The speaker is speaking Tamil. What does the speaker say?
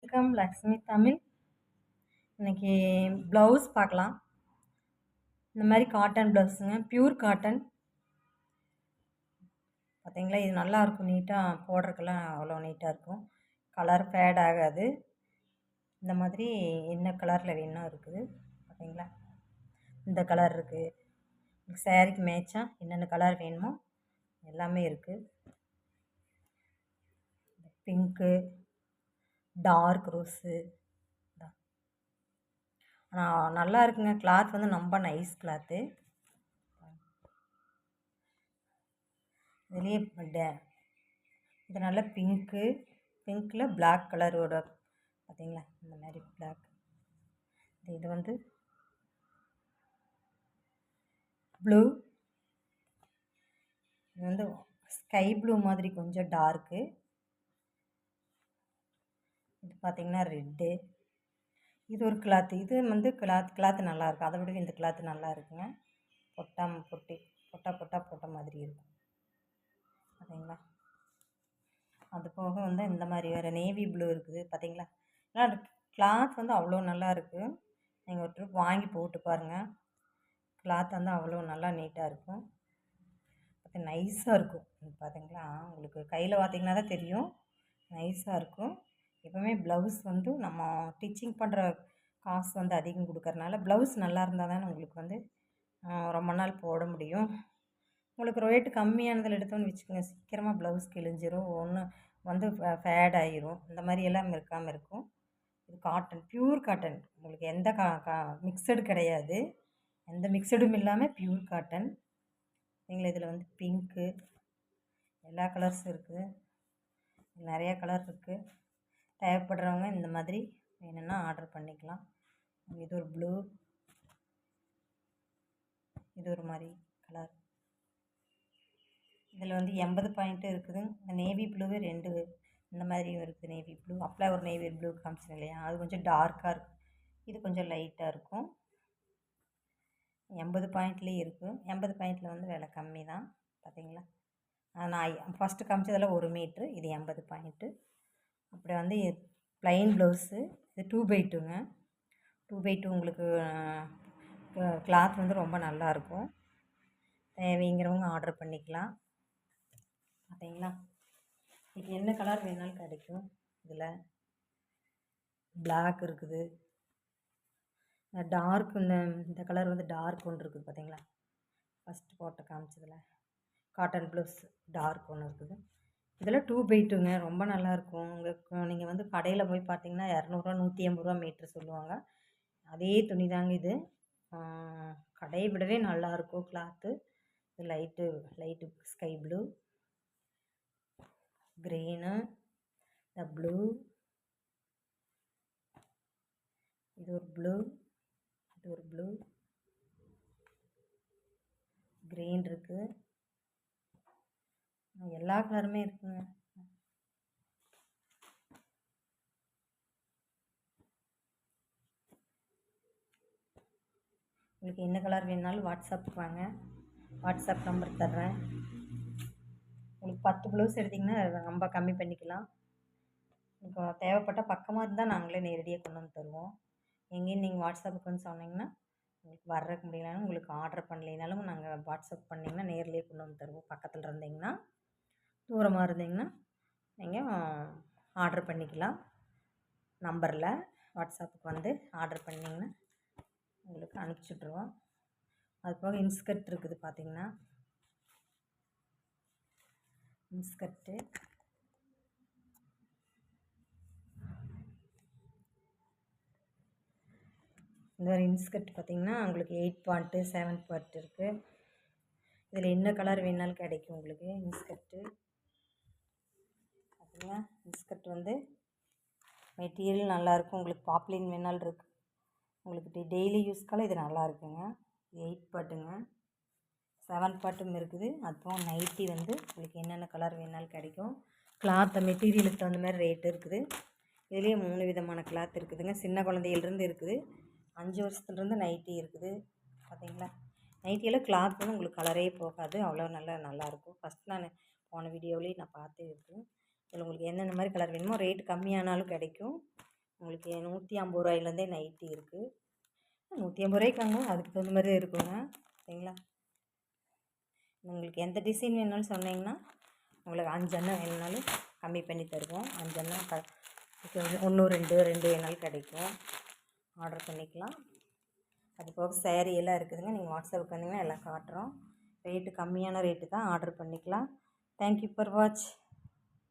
வணக்கம் லக்ஷ்மி தமிழ். இன்றைக்கி ப்ளவுஸ் பார்க்கலாம். இந்த மாதிரி காட்டன் ப்ளவுஸுங்க, ப்யூர் காட்டன். பார்த்தீங்களா, இது நல்லாயிருக்கும், நீட்டாக போடுறதுக்கெல்லாம் அவ்வளோ நீட்டாக இருக்கும். கலர் ஃபேட் ஆகாது. இந்த மாதிரி என்ன கலரில் வேணும் இருக்குது பார்த்தீங்களா. இந்த கலர் இருக்குது. சாரீக்கு மேட்சாக என்னென்ன கலர் வேணுமோ எல்லாமே இருக்குது. Pink, dark rose. ஆனால் நல்லா இருக்குங்க. கிளாத் வந்து ரொம்ப நைஸ் கிளாத்து. இதுலேயே இது நல்ல பிங்க்கில் பிளாக் கலரோட பார்த்தீங்களா, இந்த மாதிரி பிளாக். இது வந்து ப்ளூ. இது வந்து ஸ்கை ப்ளூ மாதிரி கொஞ்சம் டார்க்கு. இது பார்த்திங்கன்னா ரெட்டு. இது ஒரு கிளாத்து. இது வந்து கிளாத்து நல்லாயிருக்கும். அதை விட இந்த கிளாத்து நல்லா இருக்குங்க. பொட்டா போட்ட மாதிரி இருக்கும் பார்த்தீங்களா. அது போக வந்து இந்த மாதிரி வேறு நேவி ப்ளூ இருக்குது பார்த்தீங்களா. ஆனால் கிளாத் வந்து அவ்வளோ நல்லா இருக்குது. நீங்கள் ஒரு ட்ரிப் வாங்கி போட்டு பாருங்கள். கிளாத் வந்து அவ்வளோ நல்லா நீட்டாக இருக்கும். பார்த்து நைஸாக இருக்கும். பார்த்தீங்களா, உங்களுக்கு கையில் பார்த்திங்கன்னா தான் தெரியும், நைஸாக இருக்கும். எப்போவுமே ப்ளவுஸ் வந்து நம்ம ஸ்டிச்சிங் பண்ணுற காசு வந்து அதிகம் கொடுக்கறனால ப்ளவுஸ் நல்லா இருந்தால் தானே உங்களுக்கு வந்து ரொம்ப நாள் போட முடியும். உங்களுக்கு ரேட்டு கம்மியானதில் எடுத்தோன்னு வச்சுக்கோங்க, சீக்கிரமாக ப்ளவுஸ் கிழிஞ்சிரும், ஒன்று வந்து ஃபேட் ஆகிரும். இந்த மாதிரி எல்லாம் இருக்காமல் இருக்கும். இது காட்டன், ப்யூர் காட்டன். உங்களுக்கு எந்த மிக்சடு கிடையாது. எந்த மிக்சடும் இல்லாமல் ப்யூர் காட்டன். நீங்களே இதில் வந்து பிங்க்கு, எல்லா கலர்ஸும் இருக்குது, நிறையா கலர் இருக்குது. தேவைப்படுறவங்க இந்த மாதிரி வேணும்னா ஆர்டர் பண்ணிக்கலாம். இது ஒரு ப்ளூ, இது ஒரு மாதிரி கலர். இதில் வந்து 80 பாயிண்ட்டு இருக்குது. இந்த நேவி ப்ளூவே 2 இந்த மாதிரியும் இருக்குது. நேவி ப்ளூ அப்போலாம் ஒரு நேவி ப்ளூ காமிச்சேன் இல்லையா, அது கொஞ்சம் டார்க்காக இருக்கும். இது கொஞ்சம் லைட்டாக இருக்கும். 80 பாயிண்ட்லேயே இருக்குது. 80 பாயிண்ட்டில் வந்து விலை கம்மி தான் பார்த்தீங்களா. நான் ஃபஸ்ட்டு காமிச்சதில் 1 மீட்ரு, இது 80 பாயிண்ட்டு. அப்படி வந்து ப்ளைன் ப்ளவுஸு. இது 2x2ங்க. 2x2 உங்களுக்கு கிளாத் வந்து ரொம்ப நல்லாயிருக்கும். தேவைங்கிறவங்க ஆர்டர் பண்ணிக்கலாம் பார்த்தீங்களா. இது என்ன கலர் வேணாலும் கிடைக்கும். இதில் பிளாக் இருக்குது, டார்க். இந்த கலர் வந்து டார்க் ஒன்று இருக்குது பார்த்தீங்களா. ஃபஸ்ட்டு போட்ட காமிச்சதில் காட்டன் ப்ளவுஸ் டார்க் ஒன்று இருக்குது. இதில் 2x2ங்க, ரொம்ப நல்லாயிருக்கும். நீங்கள் வந்து கடையில் போய் பார்த்தீங்கன்னா 200 180 மீட்ரு சொல்லுவாங்க. அதே துணி தாங்க இது. கடையை விடவே நல்லாயிருக்கும் கிளாத்து. இது லைட்டு ஸ்கை ப்ளூ, க்ரீனு, இந்த ப்ளூ, இது ஒரு ப்ளூ, இது ஒரு ப்ளூ, க்ரீன் இருக்குது, எல்லா கலருமே இருக்குங்க. உங்களுக்கு என்ன கலர் வேணுனாலும் வாட்ஸ்அப்புக்கு வாங்க, வாட்ஸ்அப் நம்பர் தர்றேன். உங்களுக்கு 10 ப்ளவுஸ் எடுத்திங்கன்னா ரொம்ப கம்மி பண்ணிக்கலாம். உங்களுக்கு தேவைப்பட்ட பக்கமாக இருந்தால் நாங்களே நேரடியாக கொண்டு வந்து தருவோம். எங்கேயும் நீங்கள் வாட்ஸ்அப்புக்கு வந்து சொன்னீங்கன்னா உங்களுக்கு வர்றதுக்கு முடியலனாலும், உங்களுக்கு ஆர்டர் பண்ணலைனாலும் நாங்கள் வாட்ஸ்அப் பண்ணிங்கன்னா நேர்லேயே கொண்டு வந்து தருவோம். பக்கத்தில் இருந்தீங்கன்னா, தூரமாக இருந்தீங்கன்னா நீங்கள் ஆர்டர் பண்ணிக்கலாம். நம்பரில் வாட்ஸ்அப்புக்கு வந்து ஆர்டர் பண்ணிங்கன்னா உங்களுக்கு அனுப்பிச்சிட்ருவோம். அது போக இன்ஸ்கர்ட் இருக்குது பார்த்திங்கன்னா, இன்ஸ்கர்ட்டு இந்த ஒரு இன்ஸ்கர்ட் பார்த்திங்கன்னா உங்களுக்கு 8 பாயிண்ட்டு 7 பாயிண்ட் இருக்குது. இதில் என்ன கலர் வேணாலும் கிடைக்கும் உங்களுக்கு. இன்ஸ்கர்ட்டு பார்த்திங்கன்னா, இன்ஸ்கர்ட் வந்து மெட்டீரியல் நல்லாயிருக்கும். உங்களுக்கு பாப்லின் வேணாலும் இருக்குது. உங்களுக்கு டெய்லி யூஸ்க்கெல்லாம் இது நல்லா இருக்குங்க. 8 பாட்டுங்க, 7 பாட்டும் இருக்குது. அதுவும் நைட்டி வந்து உங்களுக்கு என்னென்ன கலர் வேணாலும் கிடைக்கும். கிளாத்தை மெட்டீரியலுக்கு தகுந்த மாதிரி ரேட் இருக்குது. இதுலேயே 3 விதமான கிளாத் இருக்குதுங்க. சின்ன குழந்தையிலேருந்து இருக்குது, 5 வருஷத்துலேருந்து நைட்டி இருக்குது பார்த்தீங்களா. நைட்டியெல்லாம் கிளாத் வந்து உங்களுக்கு கலரே போகாது, அவ்வளோ நல்லாயிருக்கும். ஃபஸ்ட் நான் போன வீடியோவிலேயே நான் பார்த்து இருக்குது. இதில் உங்களுக்கு என்னென்ன மாதிரி கலர் வேணுமோ ரேட்டு கம்மியானாலும் கிடைக்கும். உங்களுக்கு 150 ரூபாயிலேருந்தே நைட்டி இருக்குது. 150 ரூபாய்க்கு வாங்குவோம், அதுக்கு தகுந்த மாதிரி இருக்குங்க. சரிங்களா? உங்களுக்கு எந்த டிசைன் வேணாலும் சொன்னீங்கன்னா உங்களுக்கு 5 எண்ணம் வேணுனாலும் கம்மி பண்ணி தருவோம். 5 எண்ணம் 1 2 வேணாலும் கிடைக்கும். ஆர்டர் பண்ணிக்கலாம். அது போக சேரீ எல்லாம் இருக்குதுங்க. நீங்கள் வாட்ஸ்அப்புக்கு வந்தீங்கன்னா எல்லாம் காட்டுறோம். ரேட்டு கம்மியான ரேட்டு தான், ஆர்டர் பண்ணிக்கலாம். Thank you for watch.